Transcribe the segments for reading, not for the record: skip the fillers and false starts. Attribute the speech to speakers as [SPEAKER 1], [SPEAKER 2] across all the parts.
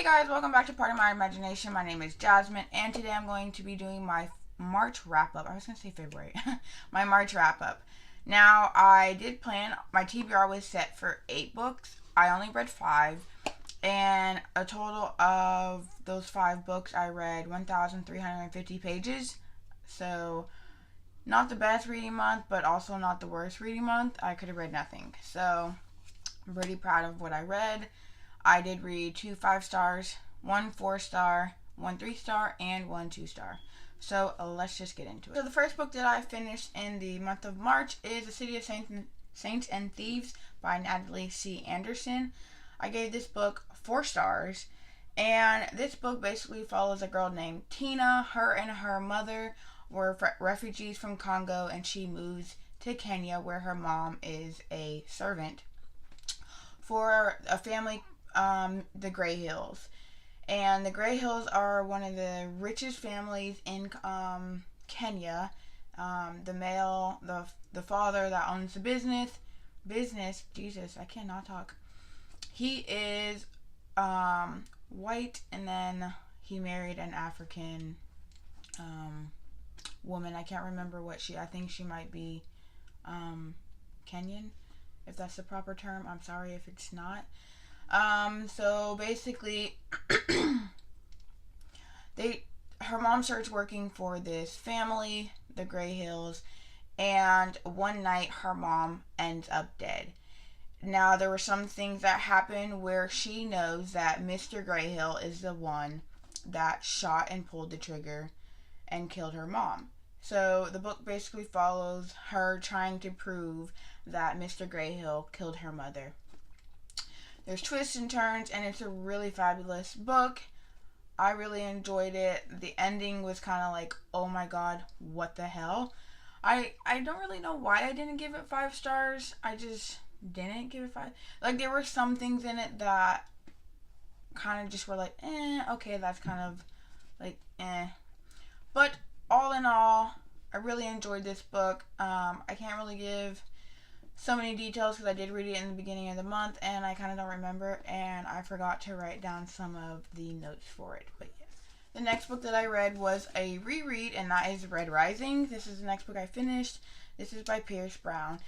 [SPEAKER 1] guys, welcome back to Part of My Imagination. My name is Jasmine, and today I'm going to be doing my March wrap-up. I was going to say February. My March wrap-up. Now, I did plan, my TBR was set for 8 books. I only read 5, and a total of those 5 books, I read 1,350 pages. So, not the best reading month, but also not the worst reading month. I could have read nothing. So, I'm pretty proud of what I read. I did read 2 5-stars, 1 4-star, 1 3-star, and 1 2-star. So let's just get into it. So the first book that I finished in the month of March is The City of Saints and Thieves by Natalie C. Anderson. I gave this book 4 stars. And this book basically follows a girl named Tina. Her and her mother were refugees from Congo, and she moves to Kenya where her mom is a servant for a family, the Gray Hills. And the Gray Hills are one of the richest families in Kenya. The father that owns the business, Jesus, I cannot talk. He is white, and then he married an African woman. I can't remember I think she might be Kenyan, if that's the proper term. I'm sorry if it's not. So basically, her mom starts working for this family, the Gray Hills, and one night her mom ends up dead. Now, there were some things that happened where she knows that Mr. Grayhill is the one that shot and pulled the trigger and killed her mom. So the book basically follows her trying to prove that Mr. Grayhill killed her mother. There's twists and turns, and it's a really fabulous book. I really enjoyed it. The ending was kind of like, oh my god, what the hell? I don't really know why I didn't give it 5 stars. I just didn't give it 5. Like, there were some things in it that kind of just were like, okay, that's kind of like, But all in all, I really enjoyed this book. I can't really give so many details because I did read it in the beginning of the month and I kind of don't remember, and I forgot to write down some of the notes for it. But yes, the next book that I read was a reread, and that is Red Rising. This is the next book I finished. This is by Pierce Brown.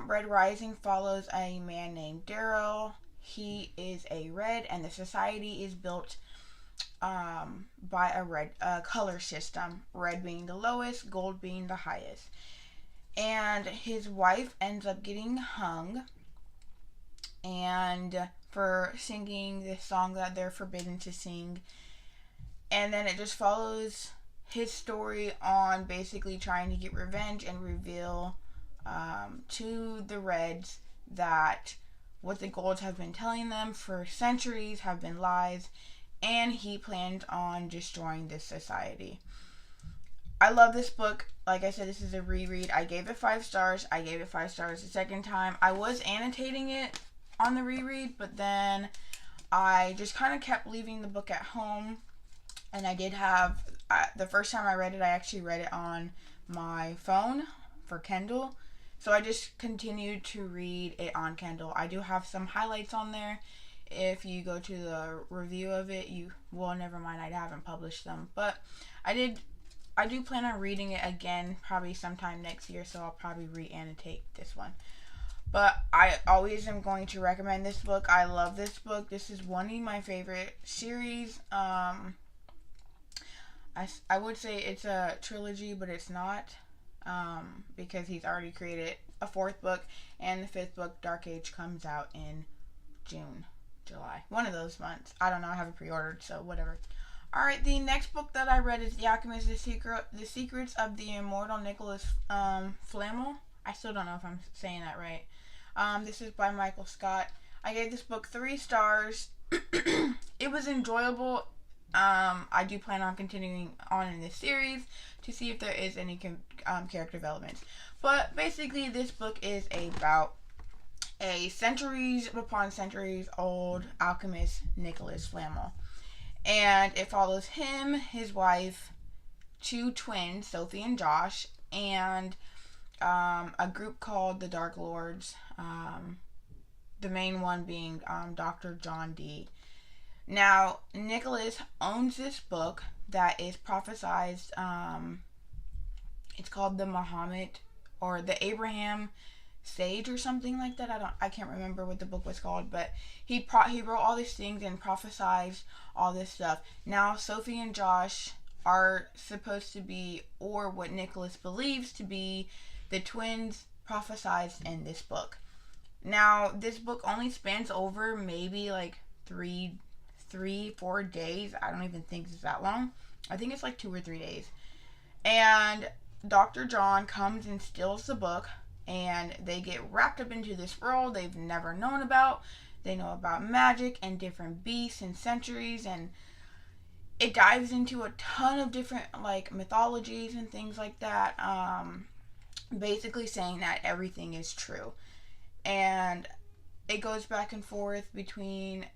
[SPEAKER 1] Red Rising follows a man named Daryl. He is a red, and the society is built by a red color system, red being the lowest, gold being the highest. And his wife ends up getting hung, and for singing this song that they're forbidden to sing. And then it just follows his story on basically trying to get revenge and reveal to the Reds that what the Golds have been telling them for centuries have been lies, and he planned on destroying this society. I love this book. Like I said, this is a reread. I gave it 5 stars. I gave it 5 stars the second time. I was annotating it on the reread, but then I just kind of kept leaving the book at home. And I did have, the first time I read it, I actually read it on my phone for Kindle. So I just continued to read it on Kindle. I do have some highlights on there. If you go to the review of it, never mind, I haven't published them. But I do plan on reading it again probably sometime next year, so I'll probably re-annotate this one. But I always am going to recommend this book. I love this book. This is one of my favorite series. I would say it's a trilogy, but it's not, because he's already created a 4th book, and the 5th book, Dark Age, comes out in June, July. One of those months. I don't know. I have it pre-ordered, so whatever. Alright, the next book that I read is The Alchemist, The Secrets of the Immortal Nicholas Flamel. I still don't know if I'm saying that right. This is by Michael Scott. I gave this book 3 stars. It was enjoyable. I do plan on continuing on in this series to see if there is any character developments. But basically, this book is about a centuries upon centuries old alchemist, Nicholas Flamel. And it follows him, his wife, 2 twins, Sophie and Josh, and a group called the Dark Lords, the main one being Dr. John Dee. Now, Nicholas owns this book that is prophesized. It's called the Muhammad or the Abraham Sage or something like that. I can't remember what the book was called, but he wrote all these things and prophesied all this stuff. Now, Sophie and Josh are supposed to be, or what Nicholas believes to be, the twins prophesied in this book. Now, this book only spans over maybe like 4 days. I don't even think it's that long. I think it's like 2 or 3 days. And Dr. John comes and steals the book, and they get wrapped up into this world they've never known about. They know about magic and different beasts and centuries, and it dives into a ton of different like mythologies and things like that. Basically saying that everything is true. And it goes back and forth between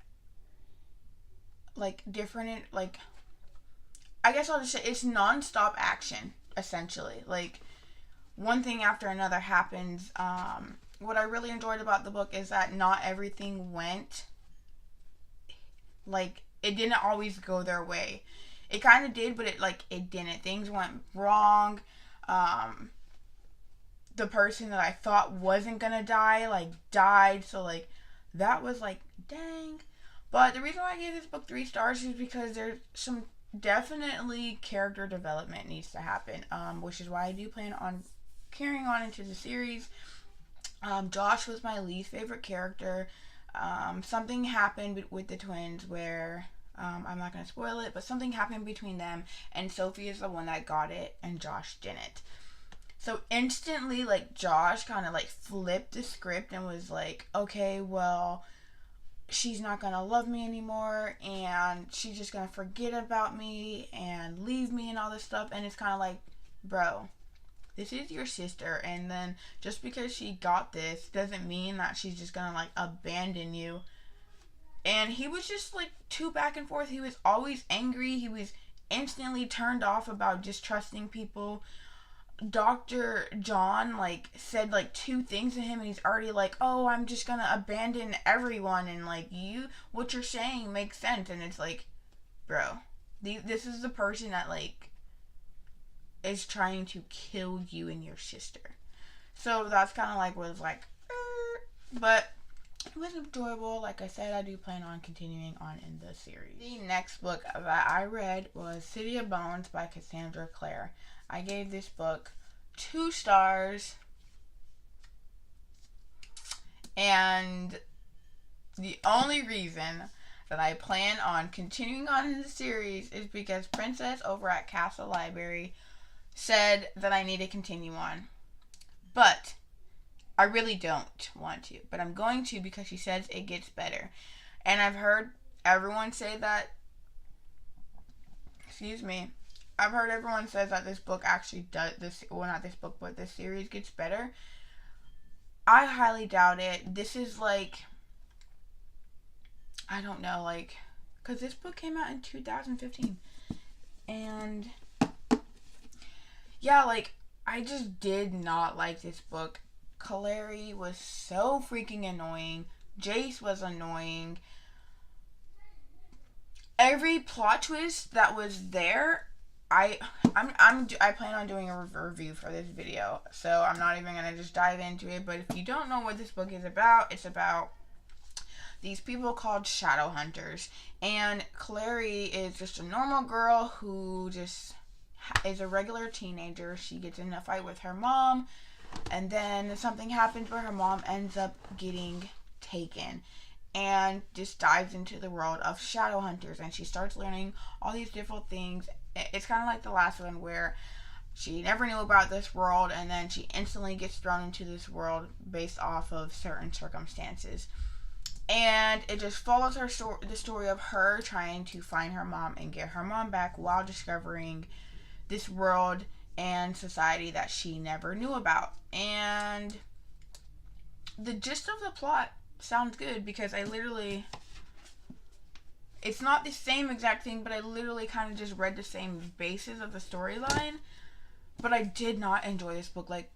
[SPEAKER 1] like different, like, I guess I'll just say it's non-stop action, essentially. Like, one thing after another happens. What I really enjoyed about the book is that not everything went, like, it didn't always go their way. It kind of did, but it didn't. Things went wrong. The person that I thought wasn't gonna die, like, died. So, like, that was, like, dang. But the reason why I gave this book 3 stars is because there's some definitely character development needs to happen, which is why I do plan on carrying on into the series. Josh was my least favorite character. Something happened with the twins where, I'm not going to spoil it, but something happened between them, and Sophie is the one that got it, and Josh didn't. So instantly, like, Josh kind of, like, flipped the script and was like, okay, well, she's not going to love me anymore, and she's just going to forget about me and leave me and all this stuff. And it's kind of like, bro, this is your sister, and then just because she got this doesn't mean that she's just going to, like, abandon you. And he was just, like, too back and forth. He was always angry. He was instantly turned off about just trusting people. Dr. John, like, said, like, 2 things to him, and he's already like, oh, I'm just gonna abandon everyone, and, like, what you're saying makes sense. And it's like, bro, this is the person that, like, is trying to kill you and your sister. So that's kind of like was like, but it was enjoyable. Like I said, I do plan on continuing on in the series. The next book that I read was City of Bones by Cassandra Clare. I gave this book 2 stars, and the only reason that I plan on continuing on in the series is because Princess over at Castle Library said that I need to continue on. But I really don't want to, but I'm going to because she says it gets better. And I've heard everyone say that, I've heard everyone says that this book actually does this, well, not this book, but this series gets better. I highly doubt it. This is like, I don't know, like, because this book came out in 2015. And yeah, like, I just did not like this book. Clare was so freaking annoying. Jace was annoying. Every plot twist that was there, I plan on doing a review for this video, so I'm not even gonna just dive into it. But if you don't know what this book is about, it's about these people called shadow hunters, and Clare is just a normal girl who just is a regular teenager. She gets in a fight with her mom, and then something happens where her mom ends up getting taken, and just dives into the world of shadow hunters, and she starts learning all these different things. It's kind of like the last one where she never knew about this world, and then she instantly gets thrown into this world based off of certain circumstances. And it just follows the story of her trying to find her mom and get her mom back while discovering this world and society that she never knew about. And the gist of the plot sounds good because it's not the same exact thing, but I literally kind of just read the same basis of the storyline. But I did not enjoy this book. Like,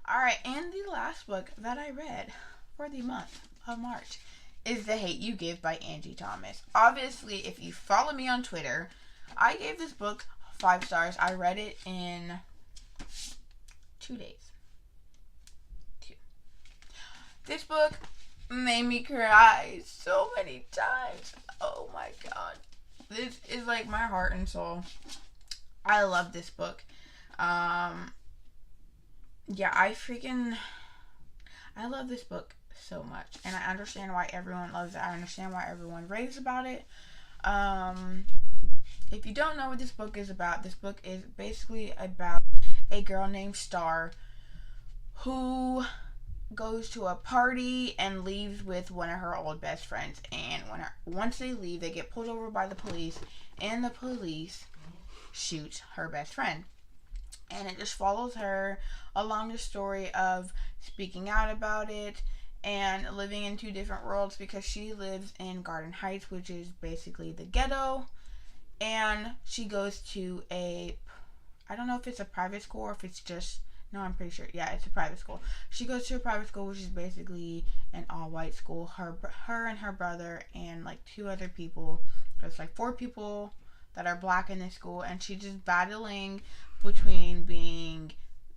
[SPEAKER 1] alright, and the last book that I read for the month of March is The Hate You Give by Angie Thomas. Obviously, if you follow me on Twitter, I gave this book 5 stars. I read it in 2 days. 2. This book made me cry so many times. Oh my god. This is like my heart and soul. I love this book. Yeah, I love this book so much, and I understand why everyone loves it. I understand why everyone raves about it. If you don't know what this book is about, this book is basically about a girl named Star who goes to a party and leaves with one of her old best friends. And once they leave, they get pulled over by the police, and the police shoot her best friend. And it just follows her along the story of speaking out about it and living in 2 different worlds, because she lives in Garden Heights, which is basically the ghetto, and she goes to I don't know if it's a private school or if it's just, no, I'm pretty sure, yeah, it's a private school. She goes to a private school, which is basically an all-white school. Her and her brother and like 2 other people, there's like 4 people that are black in this school, and she's just battling between being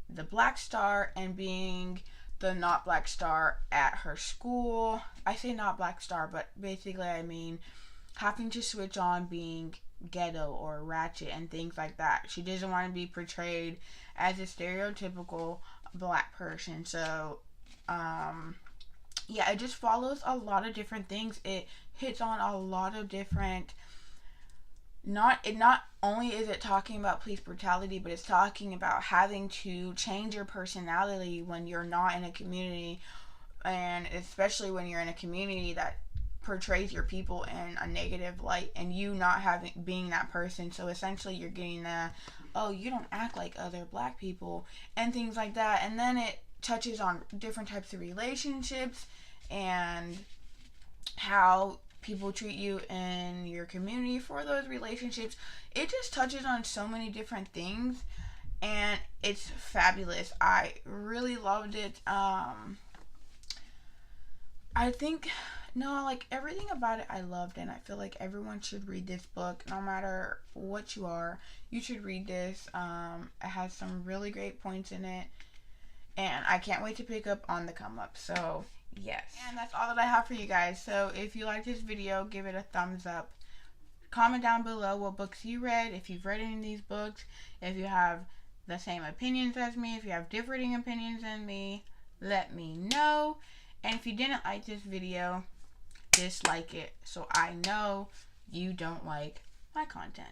[SPEAKER 1] the black star and being the not black star at her school. I say not black star, but basically I mean having to switch on being ghetto or ratchet and things like that. She doesn't want to be portrayed as a stereotypical black person. So yeah, it just follows a lot of different things. It hits on a lot of different, not only is it talking about police brutality, but it's talking about having to change your personality when you're not in a community, and especially when you're in a community that portrays your people in a negative light, and you not being that person. So essentially you're getting you don't act like other black people and things like that. And then it touches on different types of relationships and how people treat you in your community for those relationships. It just touches on so many different things, and it's fabulous. I really loved it. I think, no, like everything about it I loved, and I feel like everyone should read this book. No matter what you are, you should read this. It has some really great points in it, and I can't wait to pick up on the come up. So yes, and that's all that I have for you guys. So if you like this video, give it a thumbs up. Comment down below what books you read, if you've read any of these books, if you have the same opinions as me, if you have differing opinions than me, let me know. And if you didn't like this video, dislike it so I know you don't like my content.